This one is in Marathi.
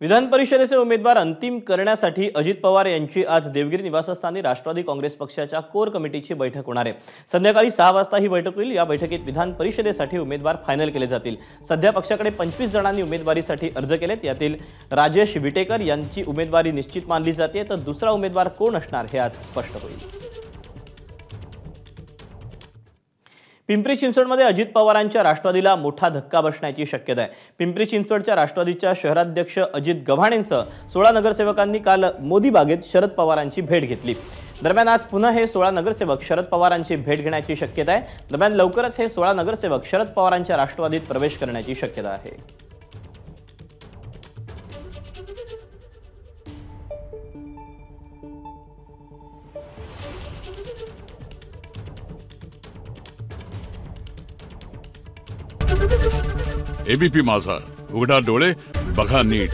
विधान परिषदेचे उमेदवार अंतिम करण्यासाठी अजित पवार यांची आज देवगिरी निवासस्थानी राष्ट्रवादी काँग्रेस पक्षाच्या कोर कमिटीची बैठक होणार आहे। संध्याकाळी 6 वाजता ही बैठक होईल। या बैठकीत विधान परिषदेसाठी उमेदवार फायनल केले जातील। सध्या पक्षाकडे 25 जणांनी उमेदवारीसाठी अर्ज केलेत। यातील राजेश विटेकर यांची उमेदवारी निश्चित मानली जाते, तर दुसरा उमेदवार कोण असणार हे आज स्पष्ट होईल। पिंपरी चिंचवडमध्ये अजित पवारांच्या राष्ट्रवादीला मोठा धक्का बसण्याची शक्यता आहे। पिंपरी चिंचवडच्या राष्ट्रवादीच्या शहराध्यक्ष अजित गव्हाणेंसह 16 नगरसेवकांनी काल मोदी बागेत शरद पवारांची भेट घेतली। दरम्यान आज पुन्हा हे 16 नगरसेवक शरद पवारांची भेट घेण्याची शक्यता आहे। दरम्यान लवकरच हे 16 नगरसेवक शरद पवारांच्या राष्ट्रवादीत प्रवेश करण्याची शक्यता आहे। एबीपी माझा, उघडा डोळे बघा नीट।